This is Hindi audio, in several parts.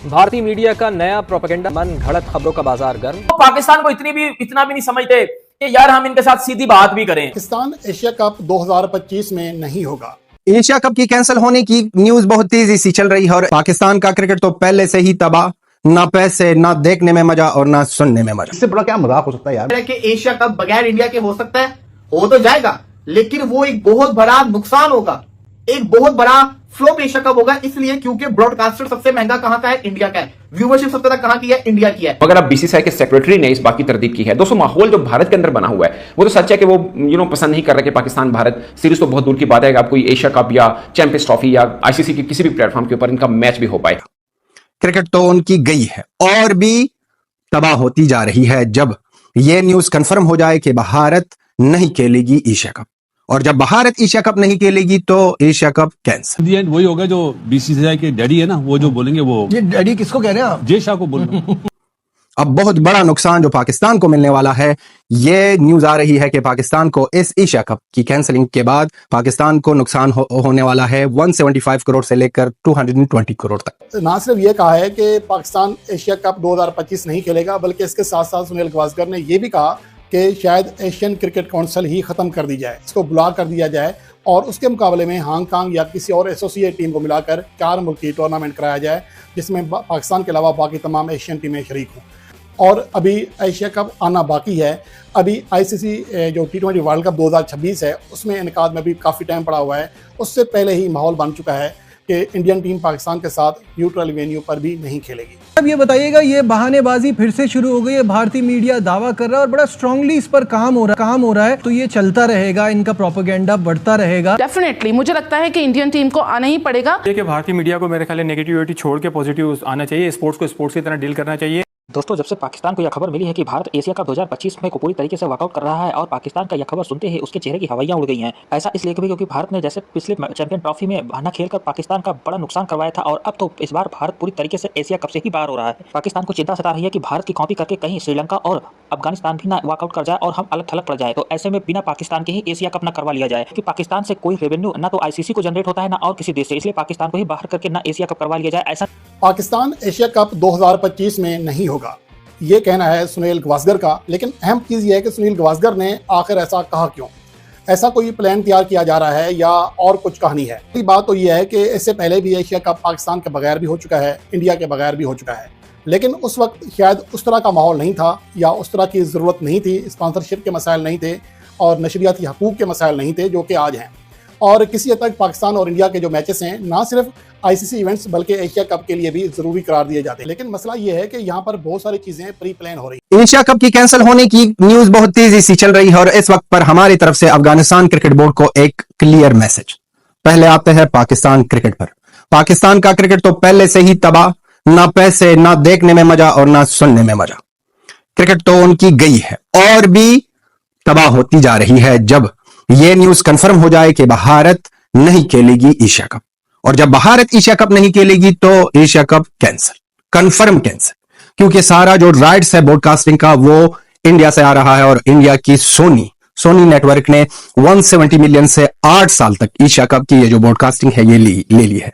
भारतीय मीडिया का नया प्रोपेगेंडा, मन घड़त खबरों का बाजार गर्म। तो पाकिस्तान को इतना भी नहीं समझते कि यार हम इनके साथ सीधी बात भी करें। पाकिस्तान एशिया कप 2025 में नहीं होगा। एशिया कप की कैंसिल होने की न्यूज बहुत तेजी से चल रही है और पाकिस्तान का क्रिकेट तो पहले से ही तबाह, ना पैसे, ना देखने में मजा और ना सुनने में मजा। इससे बड़ा क्या मजाक हो सकता है यार कि एशिया कप बगैर इंडिया के हो सकता है, हो तो जाएगा, लेकिन वो एक बहुत बड़ा नुकसान होगा, एक बहुत बड़ा फ्लॉप एशिया कप होगा। इसलिए क्योंकि ब्रॉडकास्टर सबसे महंगा कहां का है? इंडिया का है। व्यूवरशिप सबसे ज्यादा कहां की है? इंडिया की है। अगर आप बीसीसीआई के सेक्रेटरी ने इस बात की तरदीद की है, दोस्तों माहौल जो भारत के अंदर बना हुआ है वो तो सच है कि वो पसंद नहीं कर रहे कि पाकिस्तान भारत सीरीज तो बहुत दूर की बात है, आप कोई एशिया कप या चैंपियंस ट्रॉफी या आईसीसी के किसी भी प्लेटफॉर्म के ऊपर इनका मैच भी हो पाए। क्रिकेट तो उनकी गई है और भी तबाह होती जा रही है जब यह न्यूज कंफर्म हो जाए कि भारत नहीं खेलेगी एशिया कप, और जब भारत एशिया कप नहीं खेलेगी तो एशिया कप कैंसिल। वही होगा जो बीसीसीआई के डैडी है ना, वो जो बोलेंगे वो। ये डैडी किसको कह रहे हैं आप? जय शाह को बोल रहे हैं। अब बहुत बड़ा नुकसान जो पाकिस्तान को मिलने वाला है, यह न्यूज आ रही है कि पाकिस्तान को इस एशिया कप की कैंसिलिंग के बाद पाकिस्तान को नुकसान होने वाला है 175 करोड़ से लेकर 220 करोड़ तक। ना सिर्फ ये कहा है कि पाकिस्तान एशिया कप 2025 नहीं खेलेगा, बल्कि इसके साथ साथ सुनील गावस्कर ने यह भी कहा कि शायद एशियन क्रिकेट काउंसिल ही खत्म कर दी जाए, इसको ब्लॉक कर दिया जाए और उसके मुकाबले में हांगकांग या किसी और एसोसिएट टीम को मिलाकर 4 मुल्की टूर्नामेंट कराया जाए, जिसमें पाकिस्तान के अलावा बाकी तमाम एशियन टीमें शरीक हों। और अभी एशिया कप आना बाकी है। अभी आईसीसी जो T20 वर्ल्ड कप 2026 है उसमें इनकाद में भी काफ़ी टाइम पड़ा हुआ है। उससे पहले ही माहौल बन चुका है कि इंडियन टीम पाकिस्तान के साथ न्यूट्रल वेन्यू पर भी नहीं खेलेगी। अब ये बताइएगा, ये बहानेबाजी फिर से शुरू हो गई है। भारतीय मीडिया दावा कर रहा है और बड़ा स्ट्रांगली इस पर काम हो रहा है, तो ये चलता रहेगा, इनका प्रोपेगेंडा बढ़ता रहेगा। डेफिनेटली मुझे लगता है कि इंडियन टीम को आना ही पड़ेगा। देखिए, भारतीय मीडिया को मेरे ख्याल है नेगेटिविटी छोड़ के पॉजिटिव आना चाहिए, स्पोर्ट्स को स्पोर्ट्स की तरह डील करना चाहिए। दोस्तों, जब से पाकिस्तान को यह खबर मिली है कि भारत एशिया कप 2025 में को पूरी तरीके से वर्कआउट कर रहा है और पाकिस्तान का यह खबर सुनते ही उसके चेहरे की हवाइयां उड़ गई हैं। ऐसा इसलिए भी क्योंकि भारत ने जैसे पिछले चैंपियन ट्रॉफी में बहाना खेलकर पाकिस्तान का बड़ा नुकसान करवाया था और अब तो इस बार भारत पूरी तरीके से एशिया कप से ही बाहर हो रहा है। पाकिस्तान को चिंता सता रही है कि भारत की कॉपी करके कहीं श्रीलंका और अफगानिस्तान भी ना वर्कआउट कर जाए और हम अलग थलग पड़ जाए, तो ऐसे में बिना पाकिस्तान के ही एशिया कप ना करवा लिया जाए, क्योंकि पाकिस्तान से कोई रेवेन्यू ना तो आईसीसी को जनरेट होता है ना और किसी देश से, इसलिए पाकिस्तान को ही बाहर करके ना एशिया कप करवा लिया जाए। ऐसा पाकिस्तान एशिया कप 2025 में नहीं होगा, ये कहना है सुनील गावस्कर का। लेकिन अहम चीज़ ये है कि सुनील गावस्कर ने आखिर ऐसा कहा क्यों? ऐसा कोई प्लान तैयार किया जा रहा है या और कुछ कहानी है? बात तो ये है कि इससे पहले भी एशिया कप पाकिस्तान के बगैर भी हो चुका है, इंडिया के बगैर भी हो चुका है, लेकिन उस वक्त शायद उस तरह का माहौल नहीं था या उस तरह की ज़रूरत नहीं थी, स्पॉन्सरशिप के मसाइल नहीं थे और नशरियाती हकूक़ के मसाइल नहीं थे जो कि आज हैं। और किसी हद तक पाकिस्तान और इंडिया के जो मैचेस हैं ना सिर्फ आईसीसी इवेंट्स बल्कि एशिया कप के लिए भी जरूरी करार दिए जाते हैं। लेकिन मसला ये है कि यहाँ पर बहुत सारी चीजें प्री प्लान हो रही हैं। एशिया कप की कैंसिल होने की न्यूज बहुत तेजी से चल रही है और इस वक्त पर हमारी तरफ से अफगानिस्तान क्रिकेट बोर्ड को एक क्लियर मैसेज। पहले आते हैं पाकिस्तान क्रिकेट पर। पाकिस्तान का क्रिकेट तो पहले से ही तबाह, ना पैसे, ना देखने में मजा और ना सुनने में मजा। क्रिकेट तो उनकी गई है और भी तबाह होती जा रही है जब यह न्यूज कंफर्म हो जाए कि भारत नहीं खेलेगी एशिया कप, और जब भारत एशिया कप नहीं खेलेगी तो Asia cup cancel, confirm cancel, क्योंकि सारा जो राइट्स है ब्रॉडकास्टिंग का वो इंडिया से आ रहा है और इंडिया की सोनी नेटवर्क ने 170 मिलियन से 8 साल तक एशिया कप की ये जो ब्रॉडकास्टिंग है ये ले ली है।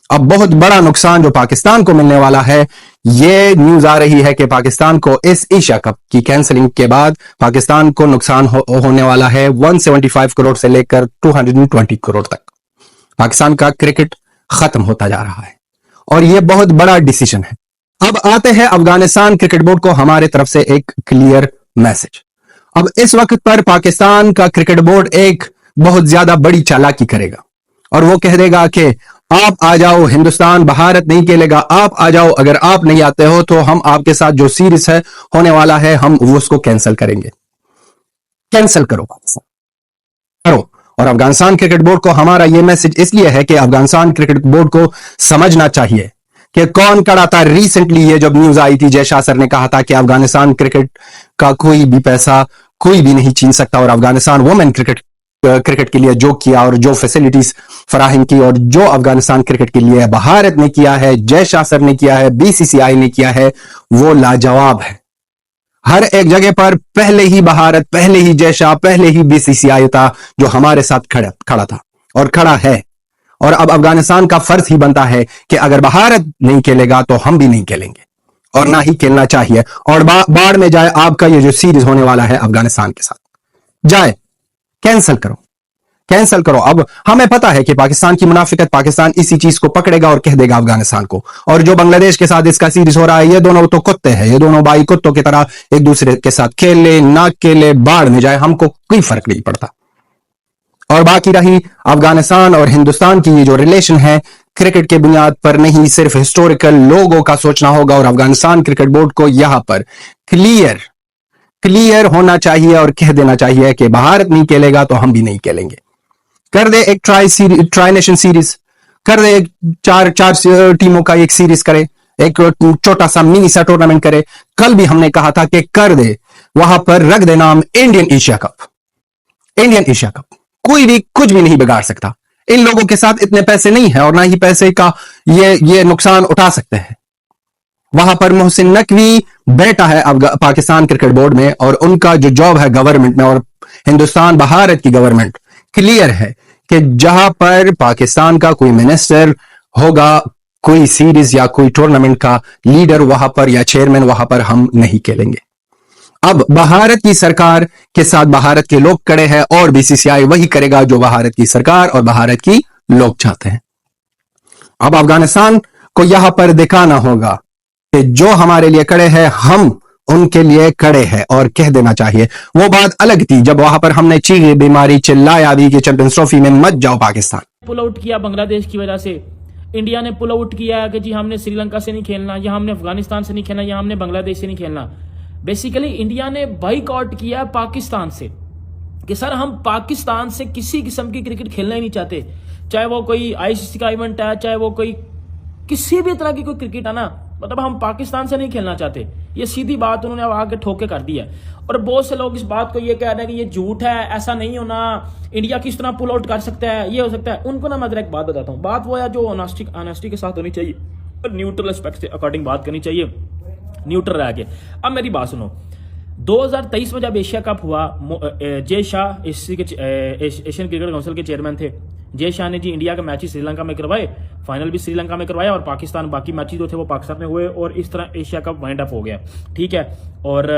अब बहुत बड़ा नुकसान जो पाकिस्तान को मिलने वाला है, यह न्यूज आ रही है कि पाकिस्तान को इस एशिया कप की कैंसिलिंग के बाद पाकिस्तान को नुकसान होने वाला है 175 करोड़ से लेकर 220 करोड़ तक। पाकिस्तान का क्रिकेट खत्म होता जा रहा है और यह बहुत बड़ा डिसीजन है। अब आते हैं अफगानिस्तान क्रिकेट बोर्ड को हमारे तरफ से एक क्लियर मैसेज। अब इस वक्त पर पाकिस्तान का क्रिकेट बोर्ड एक बहुत ज्यादा बड़ी चालाकी करेगा और वो कह देगा कि आप आ जाओ, हिंदुस्तान भारत नहीं खेलेगा, आप आ जाओ, अगर आप नहीं आते हो तो हम आपके साथ जो सीरीज है होने वाला है हम वो उसको कैंसिल करेंगे। कैंसिल करो, करो। और अफगानिस्तान क्रिकेट बोर्ड को हमारा यह मैसेज इसलिए है कि अफगानिस्तान क्रिकेट बोर्ड को समझना चाहिए कि कौन कड़ा था। रिसेंटली ये जब न्यूज आई थी, जय शाह सर ने कहा था कि अफगानिस्तान क्रिकेट का कोई भी पैसा कोई भी नहीं छीन सकता, और अफगानिस्तान वुमेन क्रिकेट के लिए जो किया और जो फैसिलिटीज फराहम की और जो अफगानिस्तान क्रिकेट के लिए भारत ने किया है, जय शाह सर ने किया है, बीसीसीआई ने किया है, वो लाजवाब है। हर एक जगह पर पहले ही भारत, पहले ही जय शाह, पहले ही बीसीसीआई था जो हमारे साथ खड़ा था और खड़ा है। और अब अफगानिस्तान का फर्ज ही बनता है कि अगर भारत नहीं खेलेगा तो हम भी नहीं खेलेंगे और ना ही खेलना चाहिए। और बाढ़ में जाए आपका ये जो सीरीज होने वाला है अफगानिस्तान के साथ, जाए कैंसिल करो। अब हमें पता है कि पाकिस्तान की मुनाफिकत, पाकिस्तान इसी चीज को पकड़ेगा और कह देगा अफगानिस्तान को। और जो बांग्लादेश के साथ इसका सीरीज हो रहा है, ये दोनों तो कुत्ते हैं, ये दोनों भाई कुत्तों की तरह एक दूसरे के साथ खेले ना खेले, बाढ़ में जाए हमको कोई फर्क नहीं पड़ता। और बाकी रही अफगानिस्तान और हिंदुस्तान की ये जो रिलेशन है, क्रिकेट के बुनियाद पर नहीं, सिर्फ हिस्टोरिकल लोगों का सोचना होगा। और अफगानिस्तान क्रिकेट बोर्ड को यहां पर क्लियर होना चाहिए और कह देना चाहिए कि भारत नहीं खेलेगा तो हम भी नहीं खेलेंगे। कर दे एक ट्राई नेशन सीरीज, कर दे चार टीमों का एक सीरीज करे, एक छोटा सा मिनी सा टूर्नामेंट करे। कल भी हमने कहा था कि कर दे, वहां पर रख दे नाम इंडियन एशिया कप। कोई भी कुछ भी नहीं बिगाड़ सकता। इन लोगों के साथ इतने पैसे नहीं है और ना ही पैसे का ये नुकसान उठा सकते हैं। वहां पर मोहसिन नकवी बैठा है पाकिस्तान क्रिकेट बोर्ड में और उनका जो जॉब है गवर्नमेंट में, और हिंदुस्तान भारत की गवर्नमेंट क्लियर है कि जहां पर पाकिस्तान का कोई मिनिस्टर होगा, कोई सीरीज या कोई टूर्नामेंट का लीडर वहां पर या चेयरमैन, वहां पर हम नहीं खेलेंगे। अब भारत की सरकार के साथ भारत के लोग खड़े हैं और बीसीसीआई वही करेगा जो भारत की सरकार और भारत की लोग चाहते हैं। अब अफगानिस्तान को यहां पर दिखाना होगा कि जो हमारे लिए खड़े हैं हम उनके लिए खड़े हैं, और कह देना चाहिए। वो बात अलग थी जब वहां पर हमने चीखी बीमारी चिल्लाया भी कि चैंपियंस ट्रॉफी में मत जाओ पाकिस्तान। पुल आउट किया बांग्लादेश की वजह से, इंडिया ने पुल आउट किया कि जी हमने श्रीलंका से नहीं खेलना, या हमने अफगानिस्तान से नहीं खेलना, या हमने बांग्लादेश से नहीं खेलना। बेसिकली इंडिया ने बाइकआउट किया पाकिस्तान से कि सर हम पाकिस्तान से किसी किस्म की क्रिकेट खेलना ही नहीं चाहते, चाहे वो कोई आईसीसी का इवेंट है, चाहे वो कोई किसी भी तरह की कोई क्रिकेट है ना, मतलब हम पाकिस्तान से नहीं खेलना चाहते। ये सीधी बात उन्होंने आगे ठोके कर दी है। और बहुत से लोग इस बात को ये कह रहे हैं कि ये झूठ है, ऐसा नहीं होना, इंडिया किस तरह पुल आउट कर सकता है, ये हो सकता है। उनको ना मैं एक बात बताता हूँ, बात वो है जो ऑनेस्टी के साथ होनी चाहिए और न्यूट्रल एस्पेक्ट से अकॉर्डिंग बात करनी चाहिए, न्यूट्रल रह के। अब मेरी बात सुनो, 2023 में जब एशिया कप हुआ, Jay Shah Asian cricket council के चेयरमैन थे। जय शाह ने जी इंडिया के मैचेस श्रीलंका में करवाए, फाइनल भी श्रीलंका में करवाया, और पाकिस्तान बाकी मैचेस जो थे वो पाकिस्तान में हुए, और इस तरह एशिया कप वाइंड अप हो गया। ठीक है। और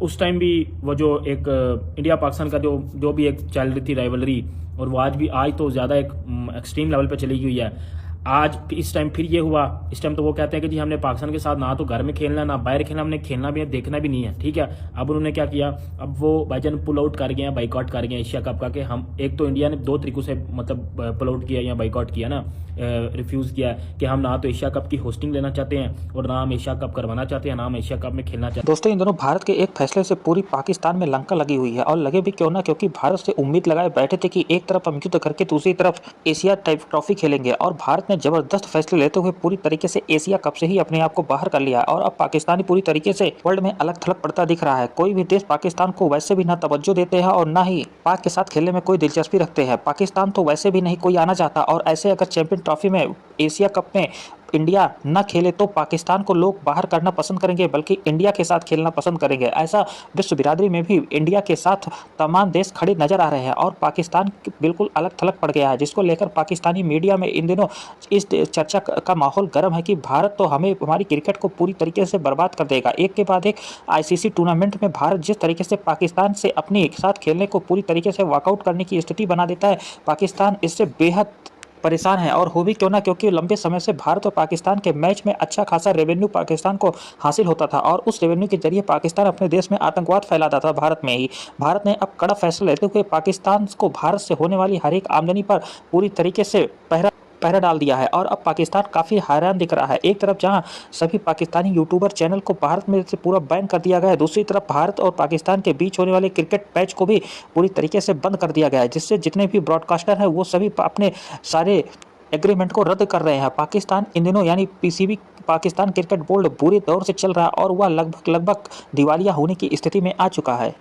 उस टाइम भी वो जो एक इंडिया पाकिस्तान का जो भी एक चल रही थी राइवलरी, और वो आज तो ज्यादा एक एक्सट्रीम लेवल पे चली हुई है। आज इस टाइम फिर ये हुआ, इस टाइम तो वो कहते हैं कि जी हमने पाकिस्तान के साथ ना तो घर में खेलना ना बाहर खेलना, हमने खेलना भी है देखना भी नहीं है। ठीक है। अब उन्होंने क्या किया, अब वो भाईजान पुल आउट कर गए हैं, बाइकआउट कर गए एशिया कप का। कि हम एक तो इंडिया ने दो तरीकों से मतलब पुल आउट किया या बाइकआउट किया ना, रिफ्यूज किया कि हम ना तो एशिया कप की होस्टिंग लेना चाहते हैं और ना हम एशिया कप करवाना चाहते हैं, ना हम एशिया कप में खेलना चाहते हैं। दोस्तों इन दोनों भारत के एक फैसले से पूरी पाकिस्तान में लंका लगी हुई है, और लगे भी क्यों ना, क्योंकि भारत से उम्मीद लगाए बैठे थे कि एक तरफ हम युद्ध करके दूसरी तरफ एशिया टाइप ट्रॉफी खेलेंगे, और भारत ने जबरदस्त फैसले लेते हुए पूरी तरीके से एशिया कप से ही अपने आप को बाहर कर लिया है। और अब पाकिस्तान पूरी तरीके से वर्ल्ड में अलग थलग पड़ता दिख रहा है। कोई भी देश पाकिस्तान को वैसे भी ना तवज्जो देते हैं और ना ही पाक के साथ खेलने में कोई दिलचस्पी रखते हैं। पाकिस्तान तो वैसे भी नहीं कोई आना चाहता, और ऐसे अगर चैंपियन ट्रॉफी में एशिया कप में इंडिया न खेले तो पाकिस्तान को लोग बाहर करना पसंद करेंगे, बल्कि इंडिया के साथ खेलना पसंद करेंगे। ऐसा विश्व बिरादरी में भी इंडिया के साथ तमाम देश खड़े नजर आ रहे हैं, और पाकिस्तान बिल्कुल अलग थलग पड़ गया है, जिसको लेकर पाकिस्तानी मीडिया में इन दिनों इस चर्चा का माहौल गर्म है कि भारत तो हमारी क्रिकेट को पूरी तरीके से बर्बाद कर देगा। एक के बाद एक आईसीसी टूर्नामेंट में भारत जिस तरीके से पाकिस्तान से अपने साथ खेलने को पूरी तरीके से वॉकआउट करने की स्थिति बना देता है, पाकिस्तान इससे बेहद परेशान है। और हो भी क्यों ना, क्योंकि लंबे समय से भारत और पाकिस्तान के मैच में अच्छा खासा रेवेन्यू पाकिस्तान को हासिल होता था, और उस रेवेन्यू के जरिए पाकिस्तान अपने देश में आतंकवाद फैलाता था भारत में ही। भारत ने अब कड़ा फैसला लेते हुए पाकिस्तान को भारत से होने वाली हर एक आमदनी पर पूरी तरीके से पहरा डाल दिया है, और अब पाकिस्तान काफ़ी हैरान दिख रहा है। एक तरफ जहां सभी पाकिस्तानी यूट्यूबर चैनल को भारत में से पूरा बैन कर दिया गया है, दूसरी तरफ भारत और पाकिस्तान के बीच होने वाले क्रिकेट मैच को भी पूरी तरीके से बंद कर दिया गया है, जिससे जितने भी ब्रॉडकास्टर हैं वो सभी अपने सारे एग्रीमेंट को रद्द कर रहे हैं। पाकिस्तान इन दिनों यानी पीसीबी पाकिस्तान क्रिकेट बोर्ड बुरे दौर से चल रहा है, और वह लगभग दिवालिया होने की स्थिति में आ चुका है।